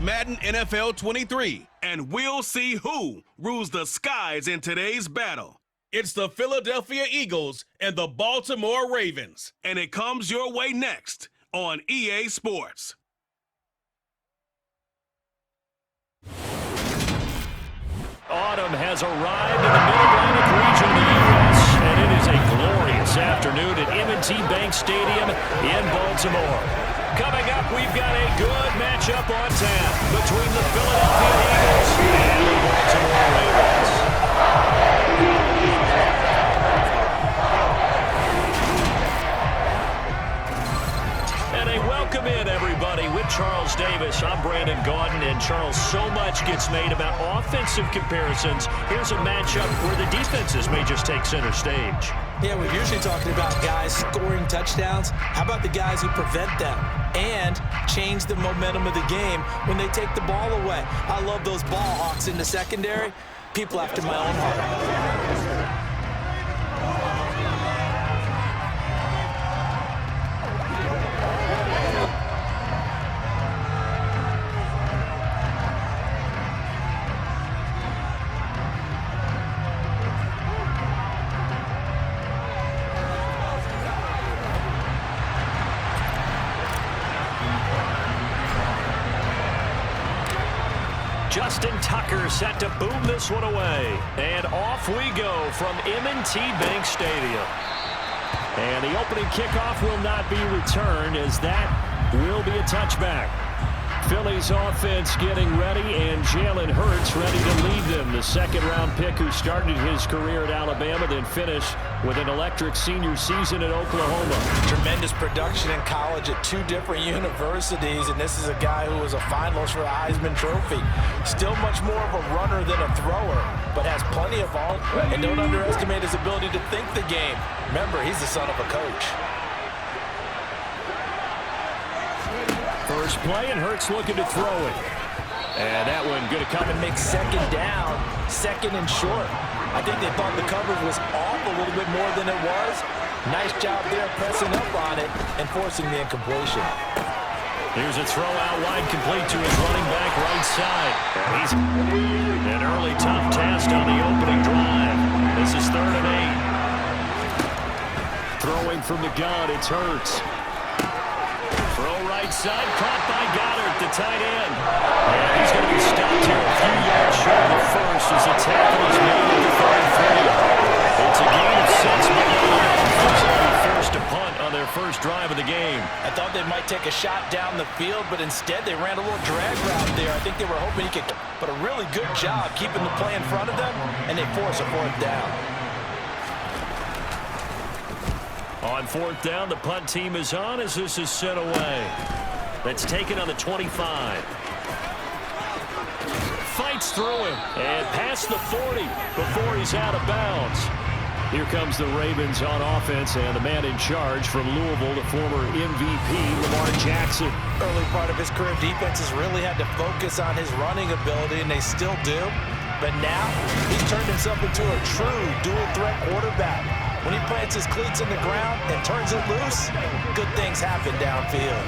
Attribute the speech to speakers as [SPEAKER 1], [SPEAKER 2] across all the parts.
[SPEAKER 1] Madden NFL 23, and we'll see who rules the skies in today's battle. It's the Philadelphia Eagles and the Baltimore Ravens, and it comes your way next on EA Sports.
[SPEAKER 2] Autumn has arrived in the Mid-Atlantic region of the U.S., and it is a glorious afternoon at M&T Bank Stadium in Baltimore. Coming up, we've got a good matchup on tap between the Philadelphia Eagles and the Baltimore Ravens. And a welcome in, everybody, with Charles Davis. I'm Brandon Gaudin, and Charles, so much gets made about offensive comparisons. Here's a matchup where the defenses may just take center stage.
[SPEAKER 3] Yeah, we're usually talking about guys scoring touchdowns. How about the guys who prevent them and change the momentum of the game when they take the ball away? I love those ball hawks in the secondary. People after my own heart.
[SPEAKER 2] Justin Tucker set to boom this one away. And off we go from M&T Bank Stadium. And the opening kickoff will not be returned, as that will be a touchback. Philly's offense getting ready, and Jalen Hurts ready to lead them. The second-round pick who started his career at Alabama, then finished with an electric senior season at Oklahoma.
[SPEAKER 3] Tremendous production in college at two different universities, and this is a guy who was a finalist for the Heisman Trophy. Still much more of a runner than a thrower, but has plenty of all. And don't underestimate his ability to think the game. Remember, he's the son of a coach.
[SPEAKER 2] First play, and Hurts looking to throw it. And that one going to come and
[SPEAKER 3] make second down, second and short. I think they thought the coverage was off a little bit more than it was. Nice job there pressing up on it and forcing the incompletion.
[SPEAKER 2] Here's a throw out wide, complete to his running back right side. He's an early tough test on the opening drive. This is 3rd and 8. Throwing from the gun, it's Hurts. Throw right side, caught by Goddard, the tight end. And he's going to be stopped here a few yards short of the first as the tackle is made at the 33. It's a gain of 6 by the forced to punt on their first drive of the game.
[SPEAKER 3] I thought they might take a shot down the field, but instead they ran a little drag route there. I think they were hoping he could, but a really good job keeping the play in front of them, and they force a 4th down.
[SPEAKER 2] On 4th down, the punt team is on as this is sent away. That's taken on the 25. Fights through him and past the 40 before he's out of bounds. Here comes the Ravens on offense, and the man in charge from Louisville, the former MVP, Lamar Jackson.
[SPEAKER 3] Early part of his career, defenses really had to focus on his running ability, and they still do. But now he's turned himself into a true dual-threat quarterback. When he plants his cleats in the ground and turns it loose, good things happen downfield.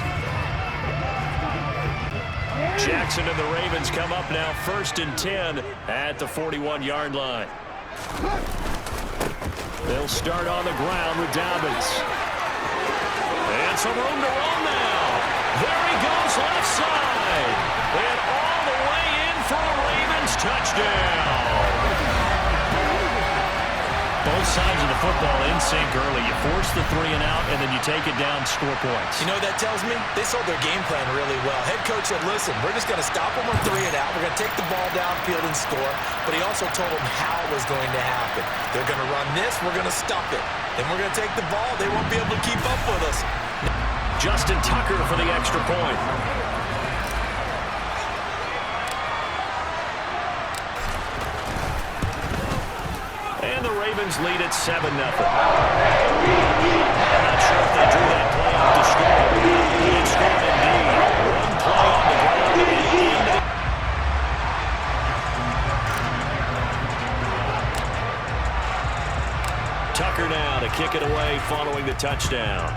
[SPEAKER 2] Jackson and the Ravens come up now 1st and 10 at the 41-yard line. They'll start on the ground with Dobbins. And some room to run now. There he goes left side. And all the way in for a Ravens touchdown. Both sides of the football in sync early. You force the 3 and out, and then you take it down, score points.
[SPEAKER 3] You know what that tells me? They sold their game plan really well. Head coach said, listen, we're just going to stop them on 3 and out. We're going to take the ball downfield and score. But he also told them how it was going to happen. They're going to run this. We're going to stop it. Then we're going to take the ball. They won't be able to keep up with us.
[SPEAKER 2] Justin Tucker for the extra point. Ravens lead at 7-0. Not sure if they drew that play up to score. It's scored indeed. One play on the ground and in. Tucker now to kick it away following the touchdown.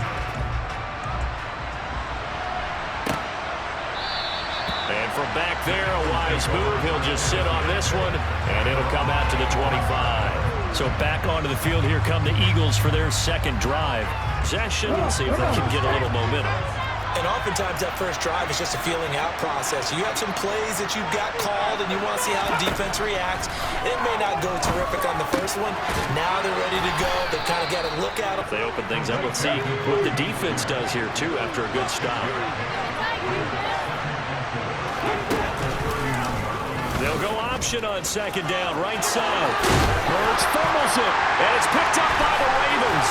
[SPEAKER 2] And from back there, a wise move. He'll just sit on this one, and it'll come out to the 25. So back onto the field here come the Eagles for their second drive. Possession, let's see if they can get a little momentum.
[SPEAKER 3] And oftentimes that first drive is just a feeling out process. You have some plays that you've got called and you want to see how the defense reacts. It may not go terrific on the first one. Now they're ready to go. They've kind of got to look at them.
[SPEAKER 2] They open things up. Let's see what the defense does here, too, after a good stop. They'll go option on second down, right side. Hurts fumbles it, and it's picked up by the Ravens.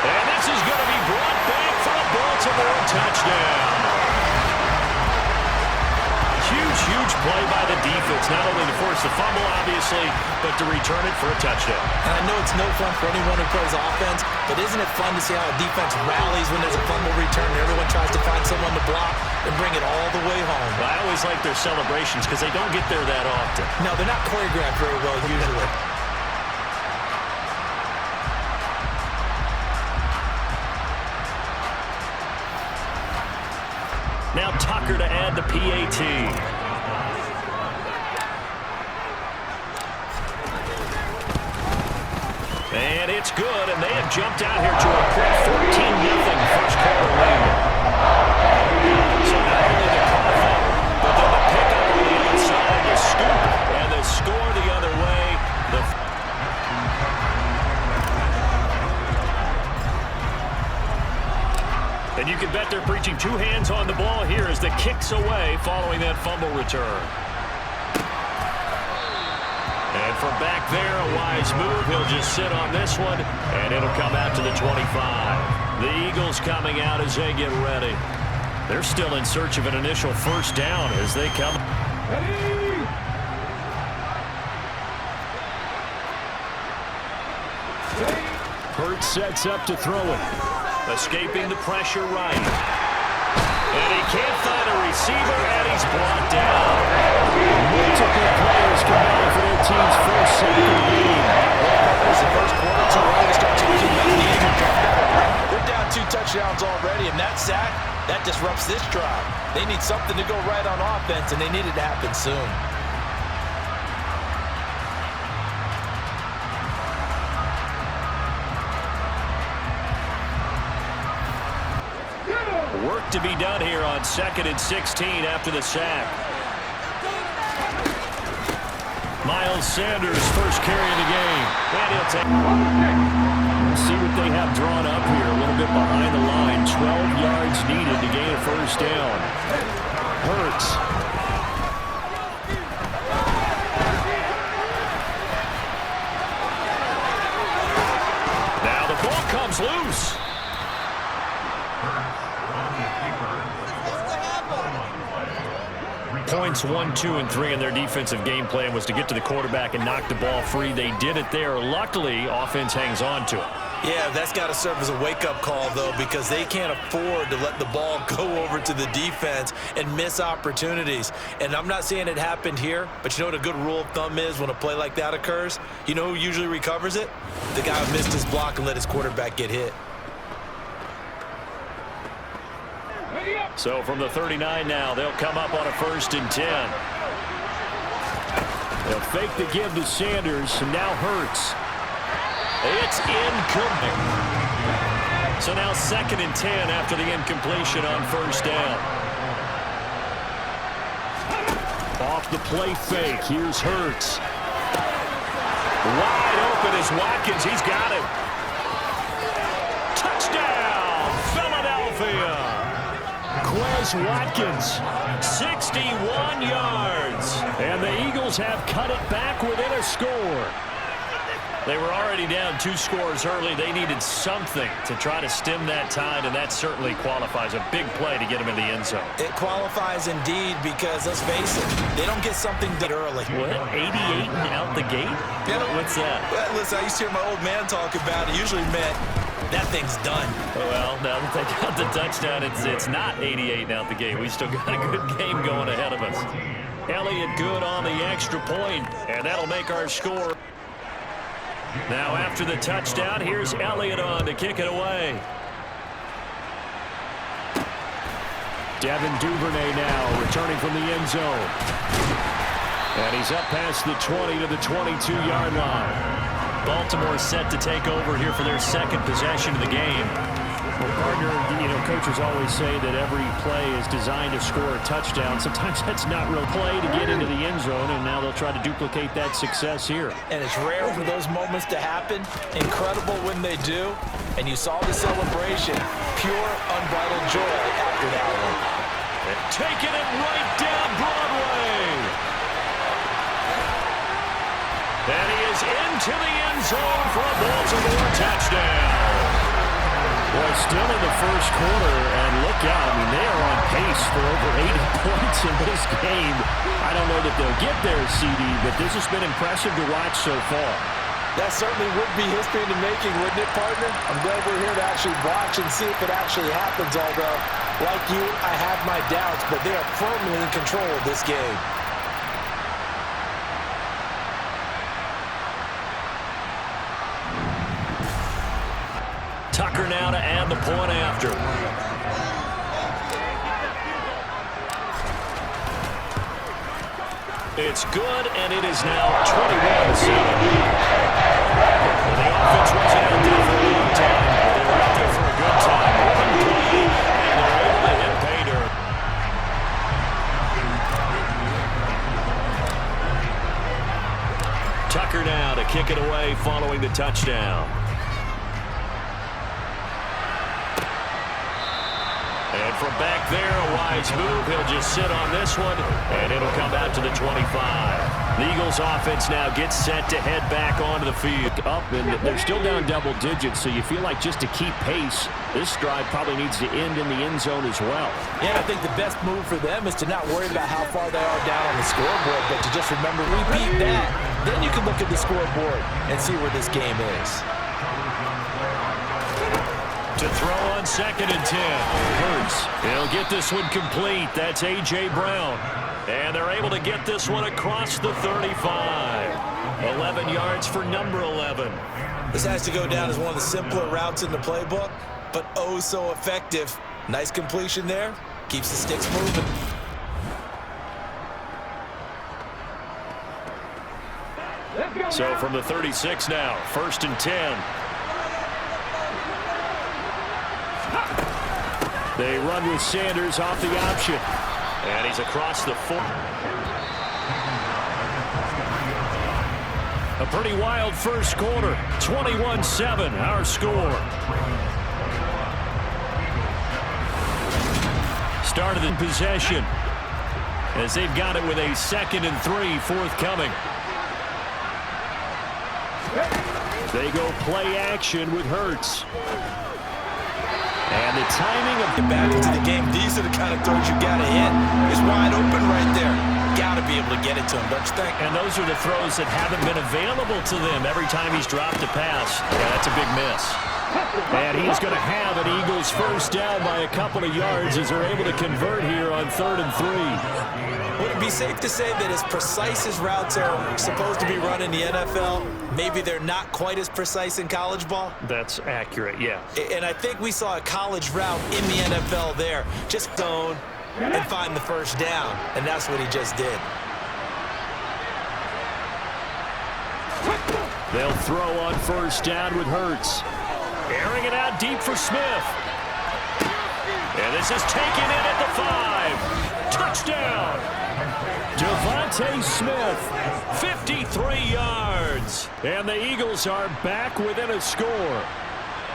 [SPEAKER 2] And this is going to be brought back for a Baltimore touchdown. Huge play by the defense, not only to force the fumble, obviously, but to return it for a touchdown.
[SPEAKER 3] And I know it's no fun for anyone who plays offense, but isn't it fun to see how a defense rallies when there's a fumble return and everyone tries to find someone to block and bring it all the way home?
[SPEAKER 2] Well, I always like their celebrations because they don't get there that often.
[SPEAKER 3] No, they're not choreographed very well usually.
[SPEAKER 2] Now Tucker to add the PAT. And it's good, and they have jumped out here to a quick 14-0 first quarter lead. So not only the comeback, but then the pickup on the other side, the scoop, and the score the other way. And you can bet they're preaching two hands on the ball here as the kick's away following that fumble return. And from back there, a wise move. He'll just sit on this one, and it'll come out to the 25. The Eagles coming out as they get ready. They're still in search of an initial first down as they come. Hurts sets up to throw it. Escaping the pressure right. And he can't find a receiver, and he's brought down. Multiple players combined for their team's first sack of the game.
[SPEAKER 3] It's the first quarter, too early to start talking about the Eagles. They're down 2 touchdowns already, and that sack, that disrupts this drive. They need something to go right on offense, and they need it to happen soon.
[SPEAKER 2] Work to be done here on 2nd and 16 after the sack. Miles Sanders first carry of the game. And he'll take. Let's see what they have drawn up here. A little bit behind the line. 12 yards needed to gain a first down. Hurts. Now the ball comes loose. Points 1, 2, and 3 in their defensive game plan was to get to the quarterback and knock the ball free. They did it there. Luckily, offense hangs on to it.
[SPEAKER 3] Yeah, that's got to serve as a wake-up call, though, because they can't afford to let the ball go over to the defense and miss opportunities. And I'm not saying it happened here, but you know what a good rule of thumb is when a play like that occurs? You know who usually recovers it? The guy who missed his block and let his quarterback get hit.
[SPEAKER 2] So from the 39 now, they'll come up on a 1st and 10. They'll fake the give to Sanders, and now Hurts. It's incomplete. So now 2nd and 10 after the incompletion on 1st down. Off the play fake, here's Hurts. Wide open is Watkins, he's got him. Touchdown, Philadelphia. Quez Watkins, 61 yards. And the Eagles have cut it back within a score. They were already down 2 scores early. They needed something to try to stem that tide, and that certainly qualifies. A big play to get them in the end zone.
[SPEAKER 3] It qualifies indeed because, let's face it, they don't get something done early.
[SPEAKER 2] What, 88 out the gate?
[SPEAKER 3] Yeah.
[SPEAKER 2] What's that?
[SPEAKER 3] Well, listen, I used to hear my old man talk about it. Usually meant that thing's done.
[SPEAKER 2] Well, now that they got the touchdown, it's not 88 out the gate. We still got a good game going ahead of us. Elliott good on the extra point, and that'll make our score. Now after the touchdown, here's Elliott on to kick it away. Devin Duvernay now returning from the end zone. And he's up past the 20 to the 22-yard line.
[SPEAKER 4] Baltimore set to take over here for their second possession of the game.
[SPEAKER 2] Well, partner, coaches always say that every play is designed to score a touchdown. Sometimes that's not real play to get into the end zone, and now they'll try to duplicate that success here.
[SPEAKER 3] And it's rare for those moments to happen. Incredible when they do. And you saw the celebration. Pure, unbridled joy after that one.
[SPEAKER 2] And taking it right down Broadway. And he is into the end zone for a Baltimore touchdown. Boy, still in the first quarter, and look out. I mean, they are on pace for over 80 points in this game. I don't know that they'll get there, CD, but this has been impressive to watch so far.
[SPEAKER 3] That certainly would be history in the making, wouldn't it, partner? I'm glad we're here to actually watch and see if it actually happens, although, like you, I have my doubts, but they are firmly in control of this game.
[SPEAKER 2] Tucker now to add the point after. It's good, and it is now 21-7. The offense wasn't out there for a long time. They were out there for a good time. One play, and they're able to hit pay dirt. Tucker now to kick it away following the touchdown. And from back there, a wise move. He'll just sit on this one, and it'll come out to the 25. The Eagles offense now gets set to head back onto the field. Up, and they're still down double digits, so you feel like just to keep pace, this drive probably needs to end in the end zone as well.
[SPEAKER 3] Yeah, I think the best move for them is to not worry about how far they are down on the scoreboard, but to just remember, repeat that. Then you can look at the scoreboard and see where this game is.
[SPEAKER 2] To throw on 2nd and 10. Hurts. He'll get this one complete. That's A.J. Brown. And they're able to get this one across the 35. 11 yards for number 11.
[SPEAKER 3] This has to go down as one of the simpler routes in the playbook, but oh so effective. Nice completion there. Keeps the sticks moving.
[SPEAKER 2] So from the 36 now, 1st and 10. They run with Sanders off the option. And he's across the 4. A pretty wild first quarter. 21-7, our score. Started in possession as they've got it with a 2nd and 3 forthcoming. They go play action with Hurts. And the timing of
[SPEAKER 3] get back into the game. These are the kind of throws you got to hit. It's wide open right there. Got to be able to get it to him, don't you think?
[SPEAKER 2] And those are the throws that haven't been available to them every time he's dropped a pass. Yeah, that's a big miss. And he's going to have an Eagles first down by a couple of yards as they're able to convert here on 3rd and 3.
[SPEAKER 3] Would it be safe to say that as precise as routes are supposed to be run in the NFL, maybe they're not quite as precise in college ball?
[SPEAKER 2] That's accurate, yeah.
[SPEAKER 3] And I think we saw a college route in the NFL there. Just zone and find the first down, and that's what he just did.
[SPEAKER 2] They'll throw on first down with Hurts. Airing it out deep for Smith. And this is taken in at the 5. Touchdown. Devontae Smith, 53 yards. And the Eagles are back within a score.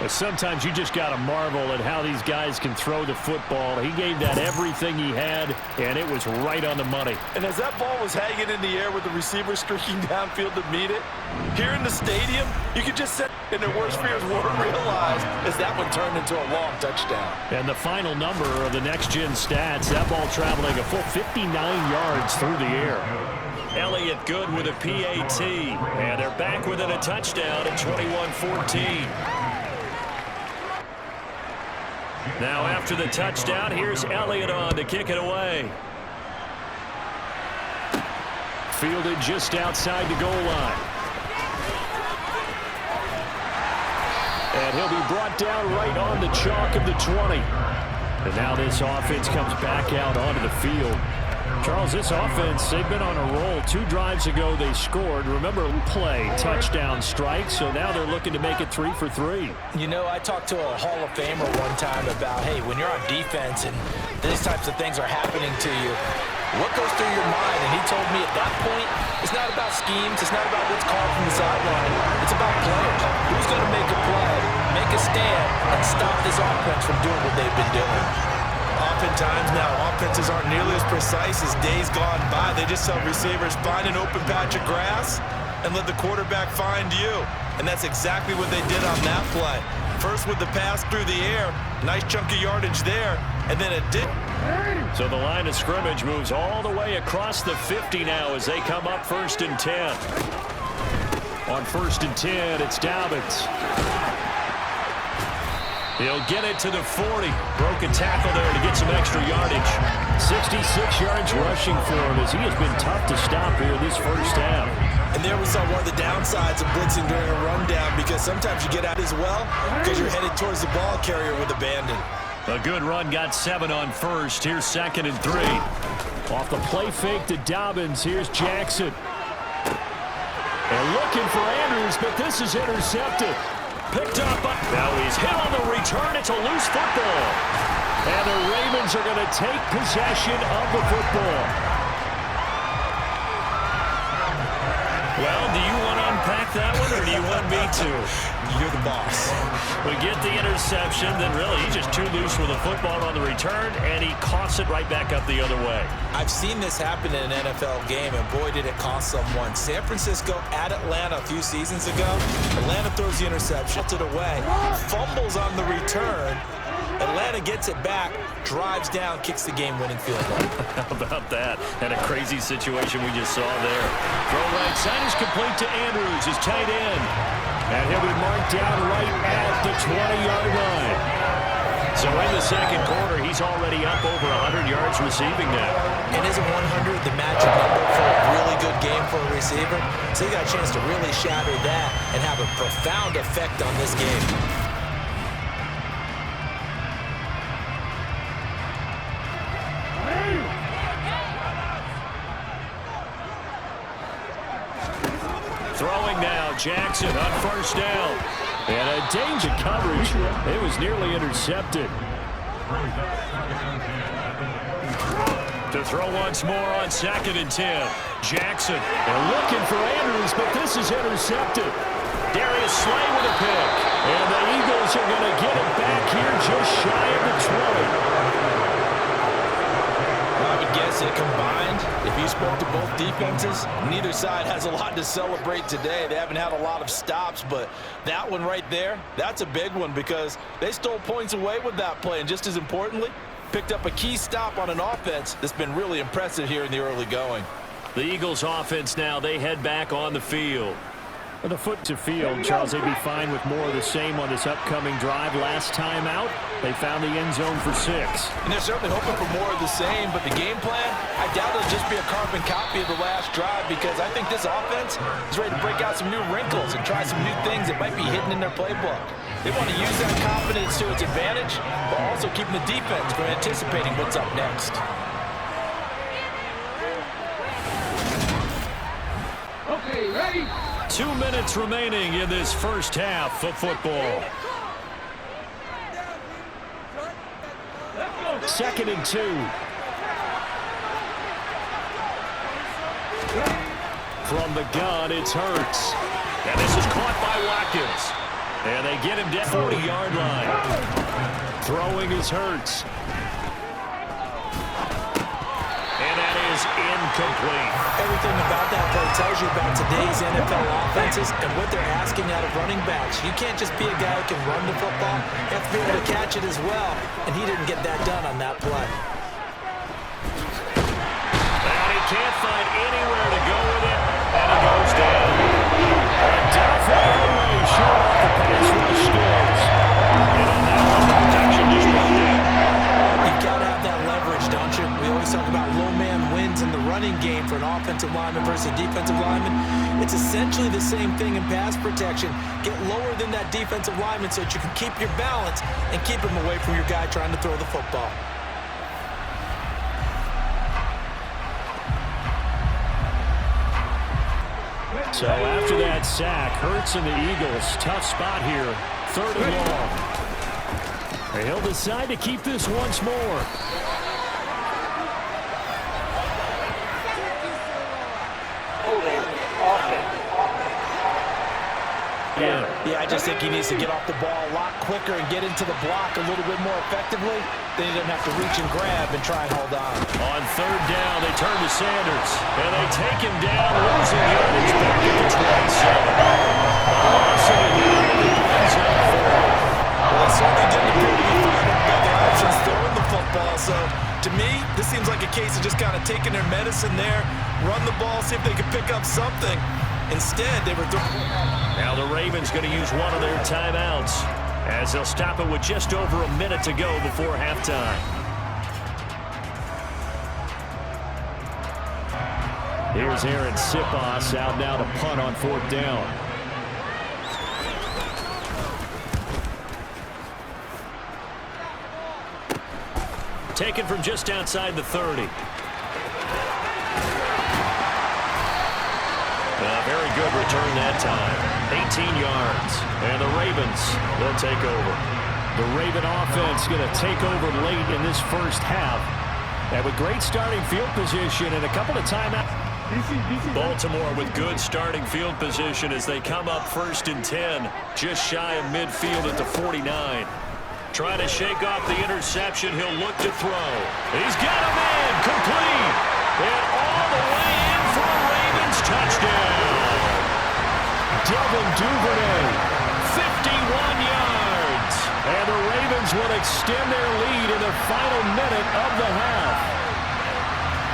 [SPEAKER 2] But sometimes you just got to marvel at how these guys can throw the football. He gave that everything he had, and it was right on the money.
[SPEAKER 3] And as that ball was hanging in the air with the receiver streaking downfield to meet it, here in the stadium, you could just sit and their worst fears weren't realized as that one turned into a long touchdown.
[SPEAKER 2] And the final number of the next-gen stats, that ball traveling a full 59 yards through the air. Elliott good with a PAT, and they're back within a touchdown at 21-14. Now after the touchdown, here's Elliott on to kick it away. Fielded just outside the goal line. And he'll be brought down right on the chalk of the 20. And now this offense comes back out onto the field. Charles, this offense, they've been on a roll. 2 drives ago, they scored. Remember, play, touchdown, strike. So now they're looking to make it 3 for 3.
[SPEAKER 3] You know, I talked to a Hall of Famer one time about, hey, when you're on defense and these types of things are happening to you, what goes through your mind? And he told me at that point, it's not about schemes. It's not about what's called from the sideline. It's about players. Who's going to make a play, make a stand, and stop this offense from doing what they've been doing?
[SPEAKER 5] Oftentimes now, offenses aren't nearly as precise as days gone by. They just tell receivers, find an open patch of grass and let the quarterback find you. And that's exactly what they did on that play. First with the pass through the air, nice chunk of yardage there, and then it did.
[SPEAKER 2] So the line of scrimmage moves all the way across the 50 now as they come up 1st and 10. On 1st and 10, it's Dobbins. He'll get it to the 40. Broken tackle there to get some extra yardage. 66 yards rushing for him as he has been tough to stop here this first half.
[SPEAKER 5] And there we saw one of the downsides of blitzing during a rundown, because sometimes you get out as well because you're headed towards the ball carrier with abandon.
[SPEAKER 2] A good run, got 7 on 1st. Here's 2nd and 3. Off the play fake to Dobbins. Here's Jackson. And looking for Andrews, but this is intercepted. Picked up. Now he's hit on the return. It's a loose football. And the Ravens are going to take possession of the football. Well, do you want to unpack that one, or do you want me to?
[SPEAKER 5] You're the boss.
[SPEAKER 2] We get the interception, then really he's just too loose with the football on the return, and he coughs it right back up the other way.
[SPEAKER 3] I've seen this happen in an NFL game, and boy, did it cost someone. San Francisco at Atlanta a few seasons ago. Atlanta throws the interception, puts it away, fumbles on the return. Atlanta gets it back, drives down, kicks the game-winning field goal.
[SPEAKER 2] How about that? And a crazy situation we just saw there. Throw right side is complete to Andrews, his tight end. And he'll be marked down right at the 20-yard line. So in the second quarter, he's already up over 100 yards receiving now.
[SPEAKER 3] And isn't 100 the magic number for a really good game for a receiver? So he got a chance to really shatter that and have a profound effect on this game.
[SPEAKER 2] Throwing now, Jackson on 1st down. And a danger coverage. It was nearly intercepted. To throw once more on 2nd and 10. Jackson, they're looking for Andrews, but this is intercepted. Darius Slay with a pick. And the Eagles are going to get it back here just shy of the 20.
[SPEAKER 5] I would guess that combined, if you spoke to both defenses, neither side has a lot to celebrate today. They haven't had a lot of stops, but that one right there, that's a big one because they stole points away with that play. And just as importantly, picked up a key stop on an offense that's been really impressive here in the early going.
[SPEAKER 2] The Eagles offense now, they head back on the field. With a foot to field, Charles, they'd be fine with more of the same on this upcoming drive. Last time out, they found the end zone for 6.
[SPEAKER 5] And they're certainly hoping for more of the same, but the game plan, I doubt it'll just be a carbon copy of the last drive because I think this offense is ready to break out some new wrinkles and try some new things that might be hidden in their playbook. They want to use that confidence to its advantage, while also keeping the defense from anticipating what's up next.
[SPEAKER 6] Okay, ready?
[SPEAKER 2] 2 minutes remaining in this first half of football. 2nd and 2. From the gun, it's Hurts. And this is caught by Watkins. And they get him down 40-yard line. Throwing is Hurts. And that is incomplete.
[SPEAKER 3] Everything about that play tells you about today's NFL offenses and what they're asking out of running backs. You can't just be a guy who can run the football. You have to be able to catch it as well, and he didn't get that done on that play.
[SPEAKER 2] And he can't find anywhere to go with it, and he goes down. Downfield away, short off the pass rush skills. And on that one, the protection just broke down.
[SPEAKER 3] You've got to have that leverage, don't you? we always talk about low man wins in the running game for an offensive lineman versus a defensive lineman. It's essentially the same thing in pass protection. Get lower than that defensive lineman so that you can keep your balance and keep him away from your guy trying to throw the football.
[SPEAKER 2] So after that sack, Hurts and the Eagles, tough spot here, 3rd and long. He'll decide to keep this once more.
[SPEAKER 3] Yeah, I just think he needs to get off the ball a lot quicker and get into the block a little bit more effectively. Then he doesn't have to reach and grab and try and hold on.
[SPEAKER 2] On 3rd down, they turn to Sanders, and they take him down, losing yardage back at the 27. Loss of a yard at the end zone forward.
[SPEAKER 3] Well, they certainly didn't appear to be finding better options throwing the football. So, to me, this seems like a case of just kind of taking their medicine there, run the ball, see if they can pick up something. Instead, they were throwing.
[SPEAKER 2] Now the Ravens going to use one of their timeouts as they'll stop it with just over a minute to go before halftime. Here's Aaron Sipos out now to punt on 4th down. Taken from just outside the 30. Very good return that time. 18 yards. And the Ravens, they'll take over. The Raven offense going to take over late in this first half. And with great starting field position and a couple of timeouts. Baltimore with good starting field position as they come up 1st and 10. Just shy of midfield at the 49. Trying to shake off the interception. He'll look to throw. He's got him in. Complete. And all the way in for a Ravens touchdown. Devin Duvernay, 51 yards. And the Ravens will extend their lead in the final minute of the half.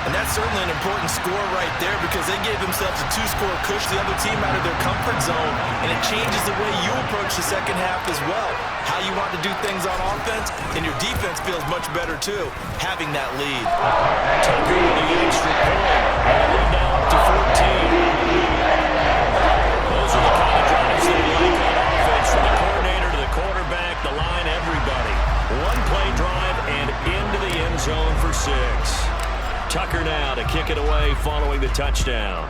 [SPEAKER 3] And that's certainly an important score right there because they gave themselves a 2-score push the other team out of their comfort zone, and it changes the way you approach the second half as well. How you want to do things on offense, and your defense feels much better too, having that lead.
[SPEAKER 2] Tucker with the extra point. Lead now up to 14. Those are the kind of drives they like on offense, from the coordinator to the quarterback, the line, everybody. One-play drive and into the end zone for 6. Tucker now to kick it away following the touchdown.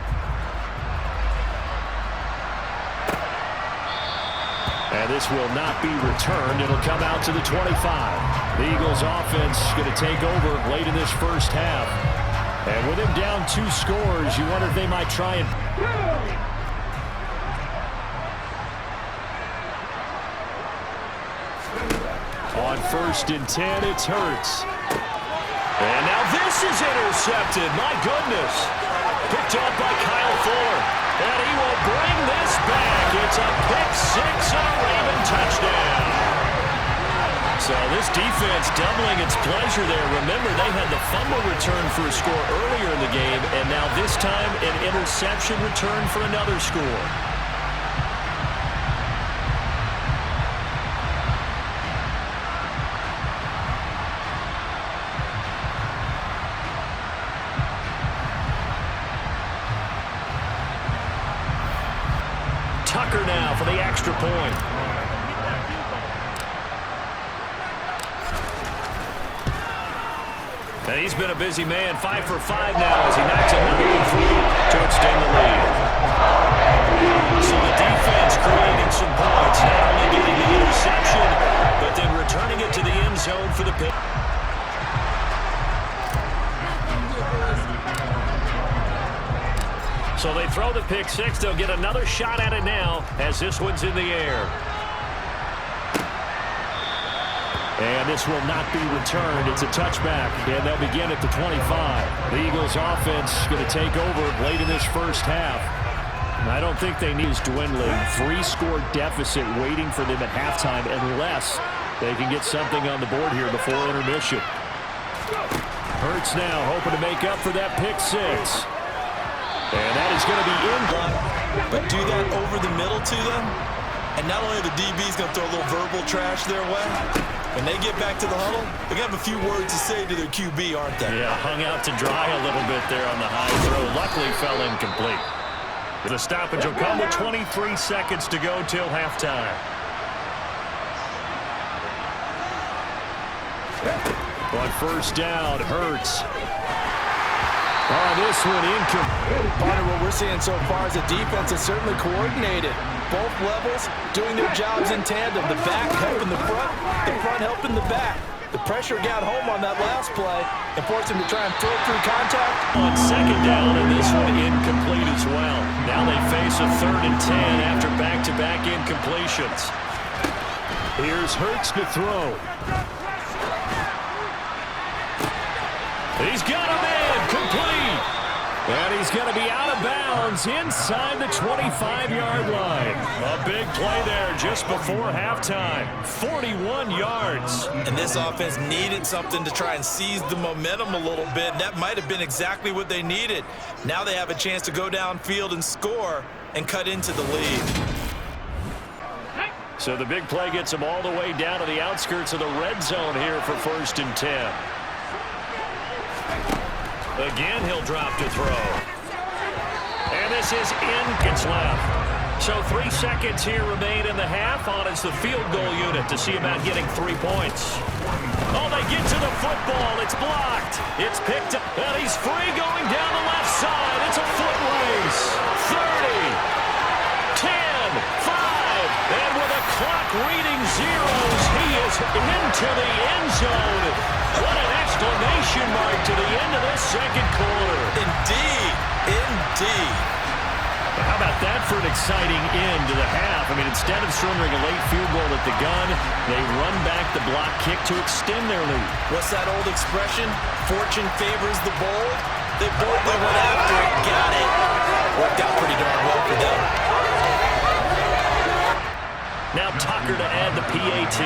[SPEAKER 2] And this will not be returned. It'll come out to the 25. The Eagles offense going to take over late in this first half. And with him down 2 scores, you wonder if they might try and... On 1st and 10, it's Hurts. And now this is intercepted. My goodness. Picked up by Kyle Fuller. And he will bring this back. It's a pick-6 and a Raven touchdown. So this defense doubling its pleasure there. Remember, they had the fumble return for a score earlier in the game, and now this time an interception return for another score. Tucker now for the extra point. And he's been a busy man, 5 for 5 now as he knocks another one through to extend the lead. So the defense creating some points, not only getting the interception, but then returning it to the end zone for the pick. So they throw the pick-6. They'll get another shot at it now as this one's in the air. And this will not be returned. It's a touchback, and they'll begin at the 25. The Eagles offense going to take over late in this first half. I don't think they need is dwindling. 3-score deficit waiting for them at halftime unless they can get something on the board here before intermission. Hurts now hoping to make up for that pick-6. And that is going to be in.
[SPEAKER 3] But do that over the middle to them, and not only are the DBs going to throw a little verbal trash their way,
[SPEAKER 5] When they get back to the huddle, they're going to have a few words to say to their QB, aren't they?
[SPEAKER 2] Yeah, hung out to dry a little bit there on the high throw. Luckily fell incomplete. The stoppage will come with 23 seconds to go till halftime. On first down, Hurts. This one incomplete.
[SPEAKER 3] Part of what we're seeing so far is the defense is certainly coordinated. Both levels doing their jobs in tandem. The back helping the front helping the back. The pressure got home on that last play and forced him to try and throw through contact.
[SPEAKER 2] On second down, and this one incomplete as well. Now they face a 3rd and 10 after back-to-back incompletions. Here's Hurts to throw. He's got him in, complete. And he's going to be out of bounds inside the 25-yard line. A big play there just before halftime. 41 yards.
[SPEAKER 5] And this offense needed something to try and seize the momentum a little bit. And that might have been exactly what they needed. Now they have a chance to go downfield and score and cut into the lead.
[SPEAKER 2] So the big play gets him all the way down to the outskirts of the red zone here for 1st and 10. Again, he'll drop to throw. And this is in. It's left. So 3 seconds here remain in the half. On is the field goal unit to see about getting 3 points. Oh, they get to the football. It's blocked. It's picked up. And he's free going down the left side. It's a foot race. 30, 10, 5. And with a clock reading zeros, he is into the end zone. What an exclamation mark to the end of this second quarter.
[SPEAKER 5] Indeed. Indeed.
[SPEAKER 2] How about that for an exciting end to the half? I mean, instead of surrendering a late field goal at the gun, they run back the block kick to extend their lead.
[SPEAKER 5] What's that old expression? Fortune favors the bold. They boldly went after it, got it. Worked out pretty darn well for them.
[SPEAKER 2] Now Tucker to add the PAT.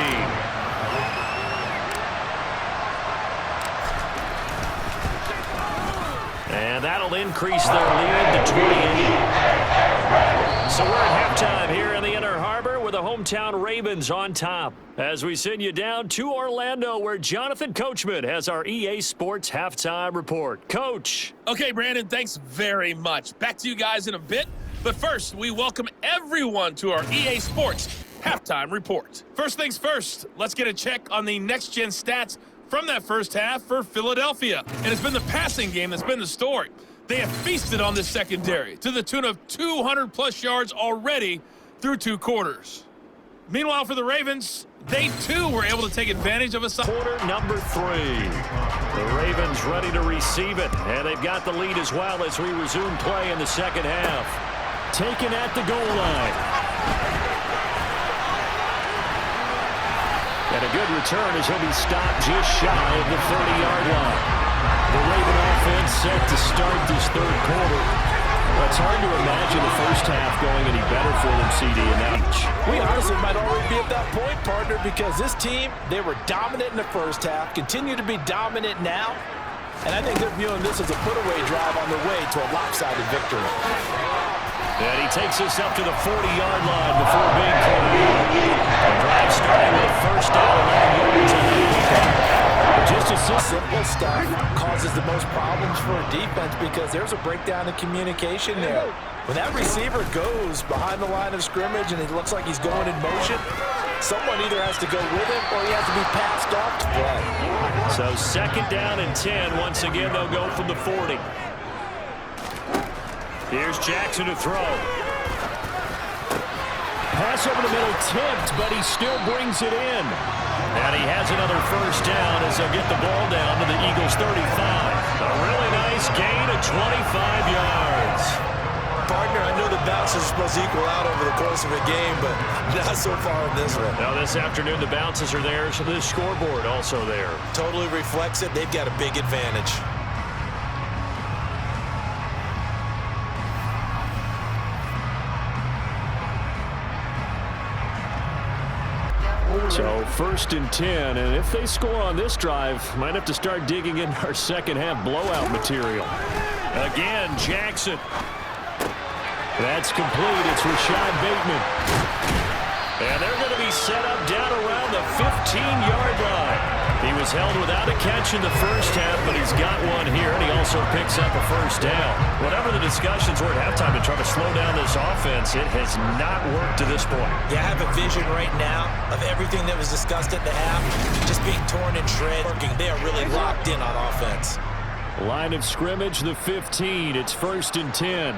[SPEAKER 2] And that'll increase their lead to 28. So we're at halftime here in the Inner Harbor with the hometown Ravens on top. As we send you down to Orlando, where Jonathan Coachman has our EA Sports halftime report. Coach.
[SPEAKER 7] Okay, Brandon, thanks very much. Back to you guys in a bit. But first, we welcome everyone to our EA Sports halftime report. First things first, let's get a check on the next-gen stats from that first half for Philadelphia. And it's been the passing game that's been the story. They have feasted on this secondary to the tune of 200-plus yards already through 2 quarters. Meanwhile, for the Ravens, they too were able to take advantage of a
[SPEAKER 2] quarter number 3. The Ravens ready to receive it, and they've got the lead as well as we resume play in the second half. Taken at the goal line. And a good return as he'll be stopped just shy of the 30-yard line. The Raven offense set to start this third quarter. Well, it's hard to imagine the first half going any better for them, CD, in that each.
[SPEAKER 3] We honestly might already be at that point, partner, because this team, they were dominant in the first half, continue to be dominant now, and I think they're viewing this as a put-away drive on the way to a lopsided victory.
[SPEAKER 2] And he takes us up to the 40-yard line before being called out. The drive starting with a first down, 11 yards on the Just a
[SPEAKER 3] simple stuff causes the most problems for a defense because there's a breakdown in communication there. When that receiver goes behind the line of scrimmage and it looks like he's going in motion, someone either has to go with him or he has to be passed off to play.
[SPEAKER 2] So second down and 10. Once again, they'll go from the 40. Here's Jackson to throw. Pass over the middle, tipped, but he still brings it in. And he has another first down as they'll get the ball down to the Eagles' 35. A really nice gain of 25 yards.
[SPEAKER 5] Partner, I know the bounces are supposed to equal out over the course of a game, but not so far in this one.
[SPEAKER 2] Now this afternoon, the bounces are there, so the scoreboard also there.
[SPEAKER 5] Totally reflects it. They've got a big advantage.
[SPEAKER 2] So first and 10, and if they score on this drive, might have to start digging in our second half blowout material. Again, Jackson. That's complete. It's Rashad Bateman. And they're going to be set up down around the 15-yard line. He was held without a catch in the first half, but he's got one here, and he also picks up a first down. Whatever the discussions were at halftime to try to slow down this offense, it has not worked to this point.
[SPEAKER 3] Yeah, I have a vision right now of everything that was discussed at the half just being torn and shredded. They are really locked in on offense.
[SPEAKER 2] Line of scrimmage, the 15. It's 1st and 10.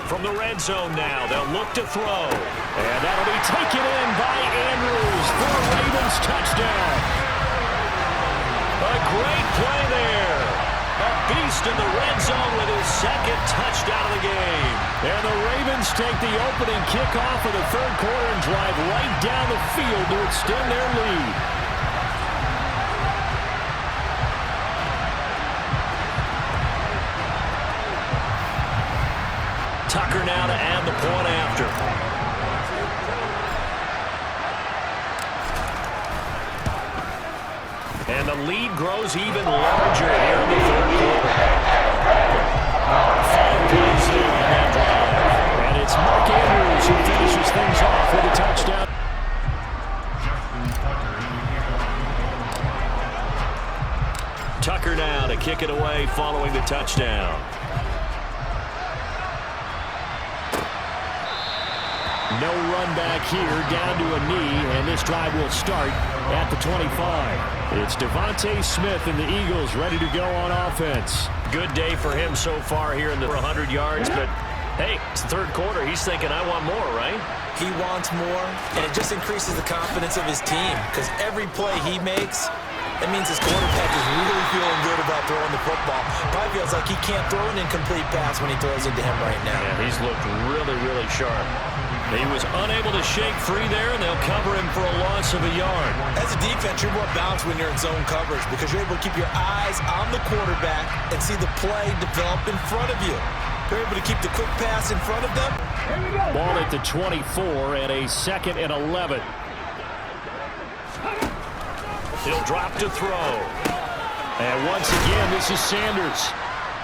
[SPEAKER 2] From the red zone now, they'll look to throw. And that'll be taken in by Andrews for a Ravens touchdown. A great play there. A beast in the red zone with his second touchdown of the game. And the Ravens take the opening kickoff of the third quarter and drive right down the field to extend their lead. Tucker now to add the point after. And the lead grows even larger here in the third quarter. 5 plays in that drive. And it's Mark Andrews who finishes things off with a touchdown. Tucker now to kick it away following the touchdown. No run back here, down to a knee, and this drive will start at the 25. It's Devontae Smith and the Eagles ready to go on offense. Good day for him so far here in the 100 yards, but hey, it's the third quarter. He's thinking, I want more, right?
[SPEAKER 3] He wants more, and it just increases the confidence of his team because every play he makes, that means his quarterback is really feeling good about throwing the football. Probably feels like he can't throw an incomplete pass when he throws into him right now.
[SPEAKER 2] Yeah, he's looked really, really sharp. He was unable to shake free there, and they'll cover him for a loss of a yard.
[SPEAKER 3] As a defense, you're more balanced when you're in zone coverage because you're able to keep your eyes on the quarterback and see the play develop in front of you. You're able to keep the quick pass in front of them.
[SPEAKER 2] Ball at the 24 and a 2nd and 11. He'll drop to throw. And once again, this is Sanders.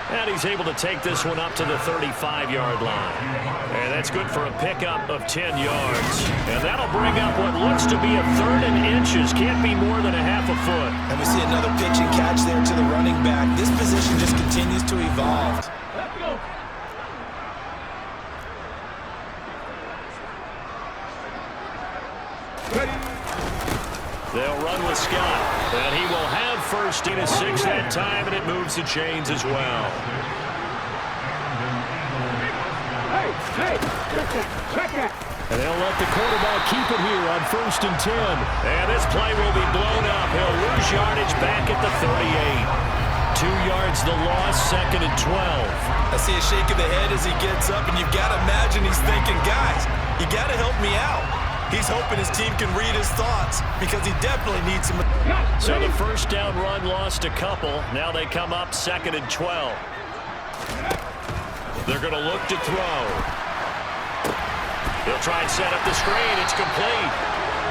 [SPEAKER 2] And he's able to take this one up to the 35-yard line. And that's good for a pickup of 10 yards. And that'll bring up what looks to be a 3rd and inches. Can't be more than a half a foot.
[SPEAKER 3] And we see another pitch and catch there to the running back. This position just continues to evolve.
[SPEAKER 2] They'll run with Scott, and he will have 1st and 6 that time, and it moves the chains as well. And they'll let the quarterback keep it here on 1st and 10. And this play will be blown up. He'll lose yardage back at the 38. 2 yards the loss, 2nd and 12.
[SPEAKER 3] I see a shake of the head as he gets up, and you've got to imagine he's thinking, guys, you got to help me out. He's hoping his team can read his thoughts because he definitely needs some.
[SPEAKER 2] So the first down run lost a couple. Now they come up 2nd and 12. They're going to look to throw. He'll try and set up the screen. It's complete.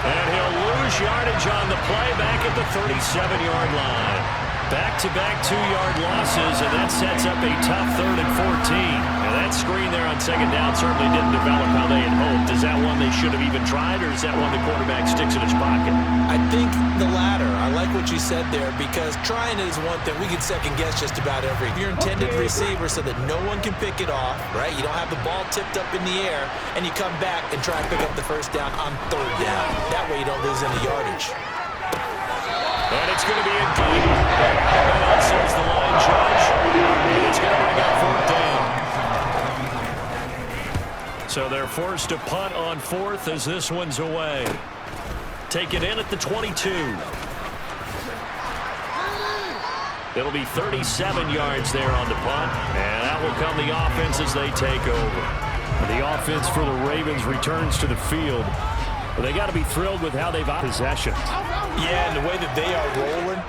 [SPEAKER 2] And he'll lose yardage on the play back at the 37-yard line. Back-to-back 2-yard losses, and that sets up a tough 3rd and 14. And that screen there on 2nd down certainly didn't develop how they had hoped. Is that one they should have even tried, or is that one the quarterback sticks in his pocket?
[SPEAKER 3] I think the latter. I like what you said there because trying it is one thing. We can second-guess just about every. Your intended receiver so that no one can pick it off, right? You don't have the ball tipped up in the air, and you come back and try and pick up the 1st down on 3rd down. That way you don't lose any yardage.
[SPEAKER 2] And it's going to be a deep. That says the line judge. And it's going to bring up 4th down. So they're forced to punt on 4th as this one's away. Take it in at the 22. It'll be 37 yards there on the punt. And that will come the offense as they take over. The offense for the Ravens returns to the field. But they got to be thrilled with how they've possession.
[SPEAKER 3] Yeah, and the way that they are rolling,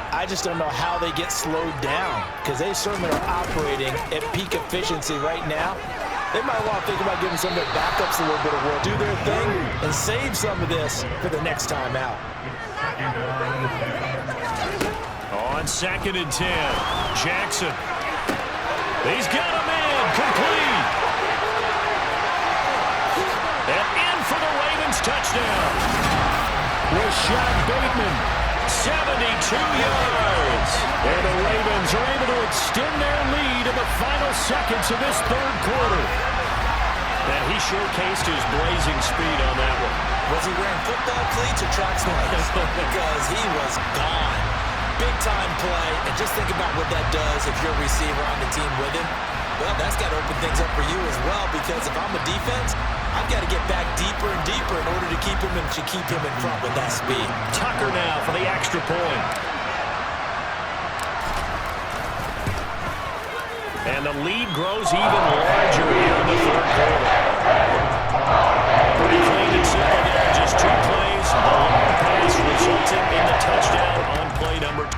[SPEAKER 3] I just don't know how they get slowed down because they certainly are operating at peak efficiency right now. They might want to think about giving some of their backups a little bit of work, do their thing, and save some of this for the next time out.
[SPEAKER 2] On 2nd and 10, Jackson. He's got a man complete. And in for the Ravens touchdown. Rashad Bateman, 72 yards. And the Ravens are able to extend their lead in the final seconds of this third quarter. And he showcased his blazing speed on that one.
[SPEAKER 3] Was he wearing football cleats or track slides? Because he was gone. Big-time play, and just think about what that does if you're a receiver on the team with him. Well, that's got to open things up for you as well, because if I'm a defense, I've got to get back deeper and deeper in order to keep him in front with that speed.
[SPEAKER 2] Tucker now for the extra point. And the lead grows even larger here in the third quarter. Pretty plain and simple there. Just 2 plays. A long pass resulting in the touchdown on play number 2.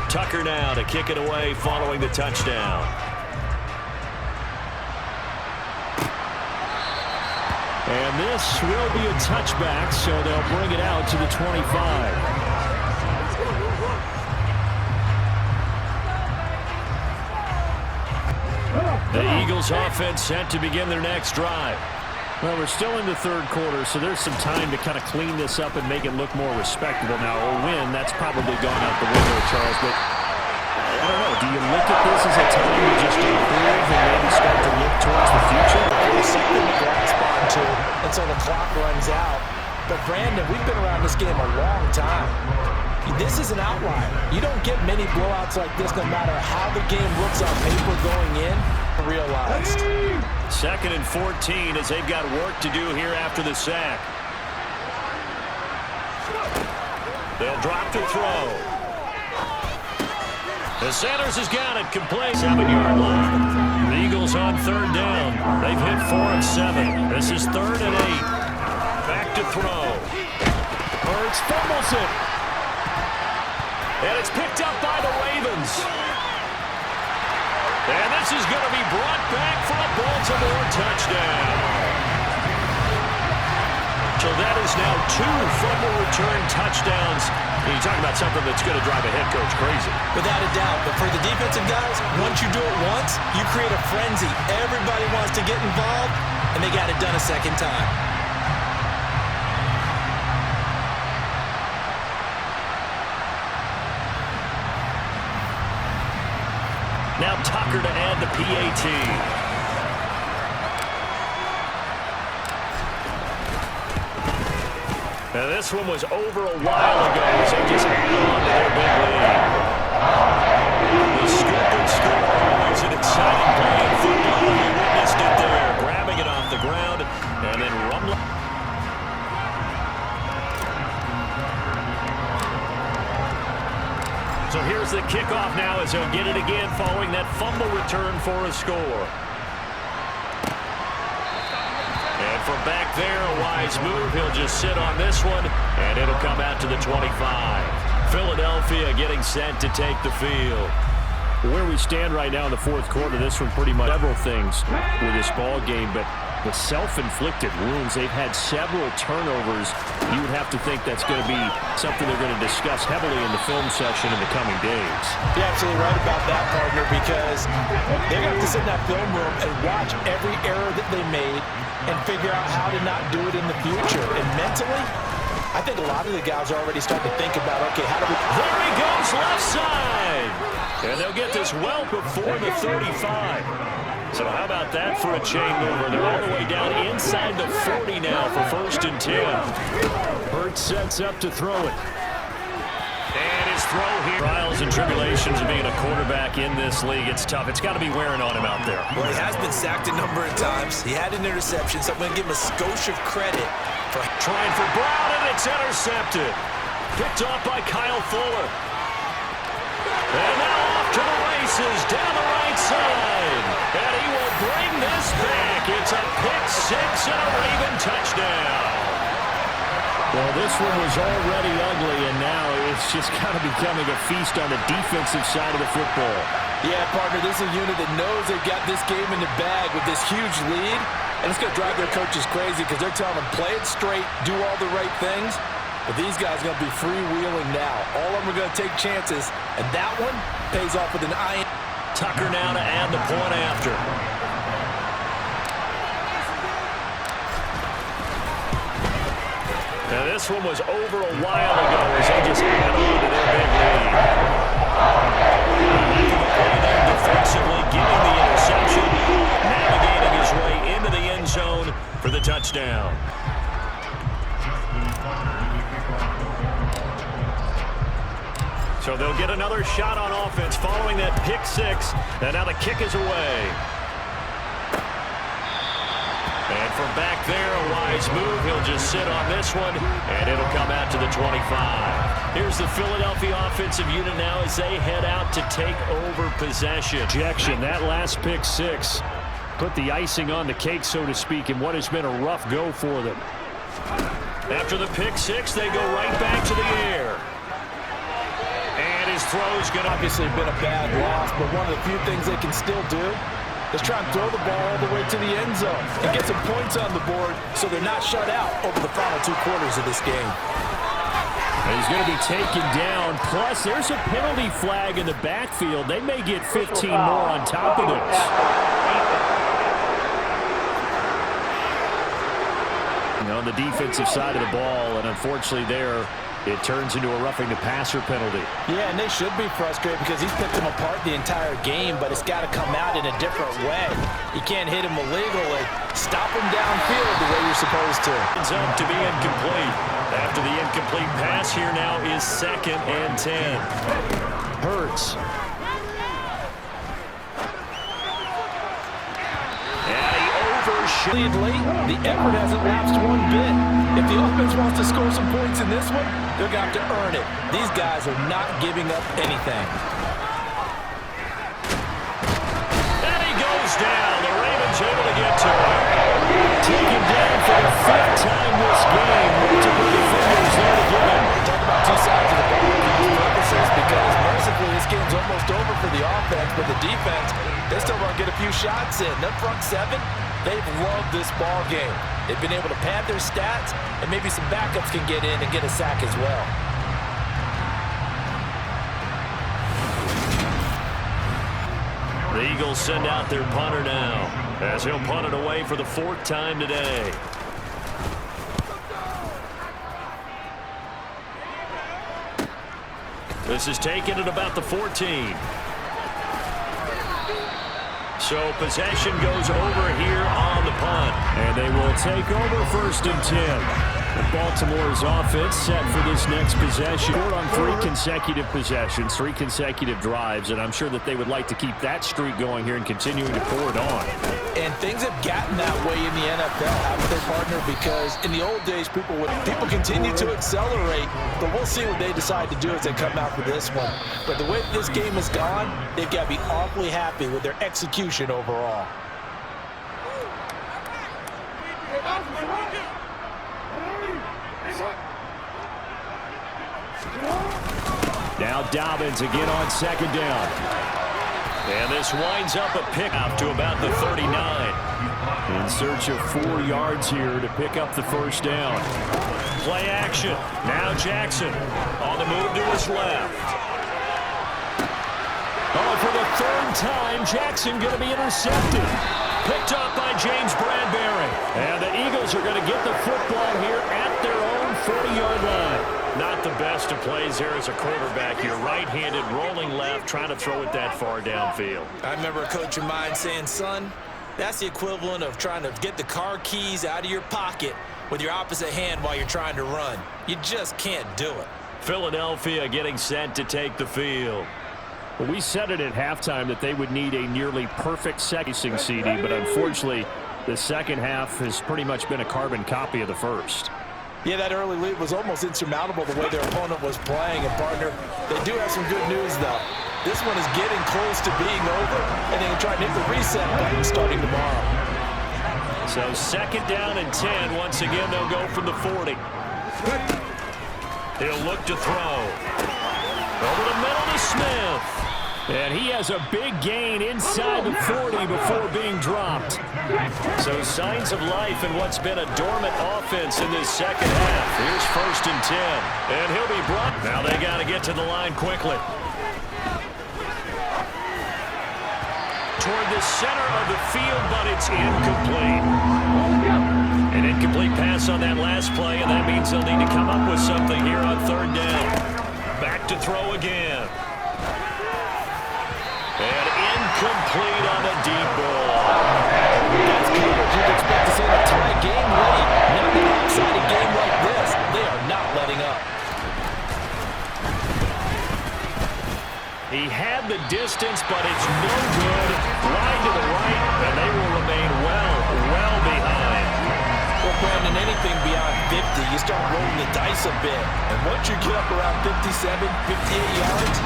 [SPEAKER 2] Tucker now to kick it away following the touchdown. And this will be a touchback, so they'll bring it out to the 25. The Eagles offense set to begin their next drive. Well, we're still in the third quarter, so there's some time to kind of clean this up and make it look more respectable. Now, a win, that's probably gone out the window, Charles, but I don't know. Do you look at this as a time to just improve and maybe start to look towards the future?
[SPEAKER 3] There's something to grasp onto until the clock runs out. But, Brandon, we've been around this game a long time. This is an outlier. You don't get many blowouts like this no matter how the game looks on paper going in. Realized.
[SPEAKER 2] 2nd and 14 as they've got work to do here after the sack. They'll drop to throw. The Sanders has got it. Complete. 7-yard line. The Eagles on 3rd down. They've hit 4 of 7. This is 3rd and 8. Back to throw. Hurts fumbles it. And it's picked up by the Ravens. And this is going to be brought back for a Baltimore touchdown. So that is now 2 fumble return touchdowns. You're talking about something that's going to drive a head coach crazy.
[SPEAKER 3] Without a doubt. But for the defensive guys, once you do it once, you create a frenzy. Everybody wants to get involved, and they got it done a second time.
[SPEAKER 2] Now Tucker to add the PAT. Now this one was over a while ago as they just added on to their big lead. The scoop and scoop, always an exciting play in football. You witnessed it there, grabbing it off the ground and then rumbling. So here's the kickoff now as they'll get it again following that fumble return for a score. And from back there, a wise move. He'll just sit on this one, and it'll come out to the 25. Philadelphia getting set to take the field. Where we stand right now in the fourth quarter, this one pretty much several things with this ball game, but the self-inflicted wounds, they've had several turnovers. You would have to think that's going to be something they're going to discuss heavily in the film session in the coming days.
[SPEAKER 3] You're absolutely right about that, partner, because they're going to have to sit in that film room and watch every error that they made and figure out how to not do it in the future. And mentally, I think a lot of the guys are already starting to think about, okay, how do we...
[SPEAKER 2] There he goes, left side. And they'll get this well before the 35. So how about that for a chain mover? They're all the way down inside the 40 now for 1st and 10. Hurts sets up to throw it. And his throw here. Trials and tribulations of being a quarterback in this league. It's tough. It's got to be wearing on him out there.
[SPEAKER 3] Well, he has been sacked a number of times. He had an interception, so I'm going to give him a skosh of credit for
[SPEAKER 2] trying for Brown, and it's intercepted. Picked off by Kyle Fuller. And now off to the races down the right side. And he will bring this back. It's a pick six and a Raven touchdown. Well, this one was already ugly, and now it's just kind of becoming a feast on the defensive side of the football.
[SPEAKER 3] Yeah, partner, this is a unit that knows they've got this game in the bag with this huge lead, and it's going to drive their coaches crazy because they're telling them, play it straight, do all the right things. But these guys are going to be freewheeling now. All of them are going to take chances, and that one pays off with an iron.
[SPEAKER 2] Tucker now to add the point after. Now this one was over a while ago as they just add on to their big lead. Defensively getting the interception, navigating his way into the end zone for the touchdown. So they'll get another shot on offense following that pick six, and now the kick is away. And from back there, a wise move. He'll just sit on this one, and it'll come out to the 25. Here's the Philadelphia offensive unit now as they head out to take over possession. Ejection, that last pick six put the icing on the cake, so to speak, in what has been a rough go for them. After the pick six, they go right back to the air. And his throw's going to
[SPEAKER 3] Obviously been a bad loss, but one of the few things they can still do is try and throw the ball all the way to the end zone and get some points on the board so they're not shut out over the final 2 quarters of this game.
[SPEAKER 2] And he's going to be taken down. Plus, there's a penalty flag in the backfield. They may get 15 more on top of this. On the defensive side of the ball, and unfortunately there, it turns into a roughing the passer penalty.
[SPEAKER 3] Yeah, and they should be frustrated because he's picked them apart the entire game, but it's got to come out in a different way. You can't hit him illegally. Stop him downfield the way you're supposed to.
[SPEAKER 2] It's up to be incomplete. After the incomplete pass, here now is 2nd and 10. Hurts.
[SPEAKER 3] Lead late, the effort hasn't lapsed one bit. If the offense wants to score some points in this one, they're going to have to earn it. These guys are not giving up anything.
[SPEAKER 2] And he goes down. The Ravens able to get to him. Taken down for the 5th time this game. Multiple defenders there to get him.
[SPEAKER 3] Talk about 2 sides of the ball for these purposes, because mercifully this game's almost over for the offense, but the defense, they still want to get a few shots in. Their front 7, they've loved this ball game. They've been able to pad their stats, and maybe some backups can get in and get a sack as well.
[SPEAKER 2] The Eagles send out their punter now, as he'll punt it away for the 4th time today. This is taken at about the 14. So possession goes over here on the punt. And they will take over 1st and 10. Baltimore's offense set for this next possession. Scored on 3 consecutive possessions, 3 consecutive drives, and I'm sure that they would like to keep that streak going here and continuing to pour it on.
[SPEAKER 3] And things have gotten that way in the NFL, haven't they, partner? Because in the old days, people continue to accelerate, but we'll see what they decide to do as they come out for this one. But the way this game has gone, they've got to be awfully happy with their execution overall.
[SPEAKER 2] Now Dobbins again on 2nd down. And this winds up a pickup to about the 39. In search of 4 yards here to pick up the 1st down. Play action. Now Jackson on the move to his left. Oh, for the 3rd time, Jackson going to be intercepted. Picked up by James Bradbury. And the Eagles are going to get the football here at their own 40-yard line. Not the best of plays there as a quarterback. You're right-handed, rolling left, trying to throw it that far downfield.
[SPEAKER 3] I remember a coach of mine saying, son, that's the equivalent of trying to get the car keys out of your pocket with your opposite hand while you're trying to run. You just can't do it.
[SPEAKER 2] Philadelphia getting set to take the field. Well, we said it at halftime that they would need a nearly perfect second CD, but unfortunately, the second half has pretty much been a carbon copy of the first.
[SPEAKER 3] Yeah, that early lead was almost insurmountable the way their opponent was playing. And, partner, they do have some good news, though. This one is getting close to being over, and they can try and hit the reset button starting tomorrow.
[SPEAKER 2] So 2nd down and 10. Once again, they'll go from the 40. He'll look to throw. Over the middle to Smith. And he has a big gain inside the 40 before being dropped. So signs of life in what's been a dormant offense in this second half. Here's 1st and 10. And he'll be brought. Now they got to get to the line quickly. Toward the center of the field, but it's incomplete. An incomplete pass on that last play, and that means they'll need to come up with something here on third down. Back to throw again. And incomplete on a deep ball.
[SPEAKER 3] That's coverage you'd expect to see in a tie game late. Not in an exciting game like this. They are not letting up.
[SPEAKER 2] He had the distance, but it's no good. Wide to the right, and they will remain well behind.
[SPEAKER 3] Well, Brandon, anything beyond 50, you start rolling the dice a bit. And once you get up around 57, 58 yards,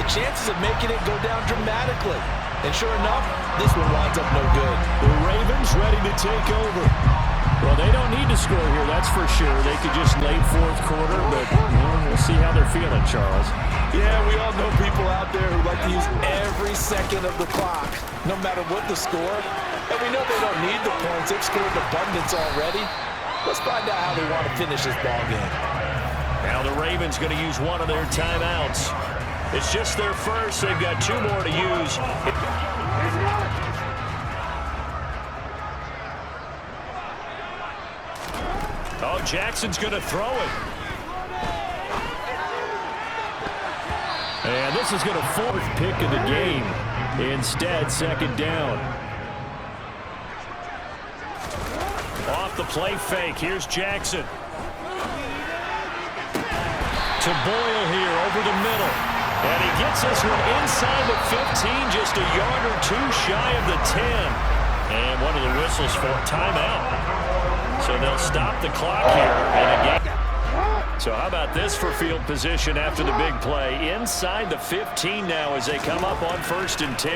[SPEAKER 3] the chances of making it go down dramatically. And sure enough, this one winds up no good.
[SPEAKER 2] The Ravens ready to take over. Well, they don't need to score here, that's for sure. They could just late fourth quarter, but we'll see how they're feeling, Charles.
[SPEAKER 3] Yeah, we all know people out there who like to use every second of the clock, no matter what the score. And we know they don't need the points. They've scored in abundance already. Let's find out how they want to finish this ball game.
[SPEAKER 2] Now the Ravens going to use one of their timeouts. It's just their first. They've got 2 more to use. Oh, Jackson's going to throw it. And this is going to 4th pick of the game. Instead, second down. Off the play fake. Here's Jackson. To Boyle here over the middle. And he gets this one inside the 15, just a yard or 2 shy of the 10. And one of the whistles for a timeout. So they'll stop the clock here. And again. So how about this for field position after the big play? Inside the 15 now as they come up on 1st and 10.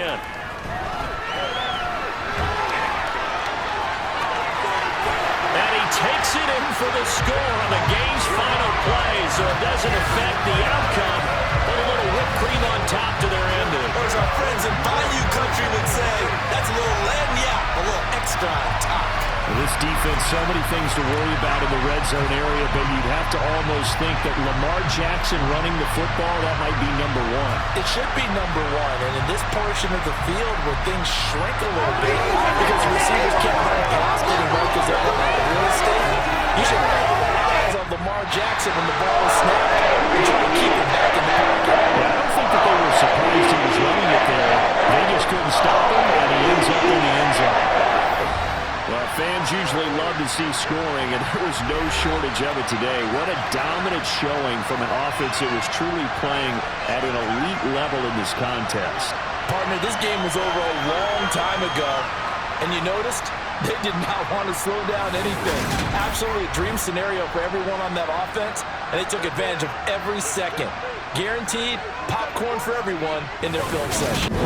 [SPEAKER 2] And he takes it in for the score on the game's final play, so it doesn't affect the outcome. But a little whipped cream on top to their ending.
[SPEAKER 3] Or as our friends in Bayou Country would say, that's a little lagniappe, a little extra on top.
[SPEAKER 2] Well, this defense, so many things to worry about in the red zone area, but you'd have to almost think that Lamar Jackson running the football, that might be number 1.
[SPEAKER 3] It should be number 1, and in this portion of the field where things shrink a little bit because the receivers can't run past anymore because they're running out of real estate, you should have eyes on Lamar Jackson when the ball is snapped and try to keep it back in the pocket.
[SPEAKER 2] Yeah, I don't think that they were surprised he was running it there. They just couldn't stop him, and he ends up in the end zone. Well, fans usually love to see scoring, and there was no shortage of it today. What a dominant showing from an offense that was truly playing at an elite level in this contest.
[SPEAKER 3] Partner, this game was over a long time ago, and you noticed they did not want to slow down anything. Absolutely a dream scenario for everyone on that offense, and they took advantage of every second. Guaranteed popcorn for everyone in their film session.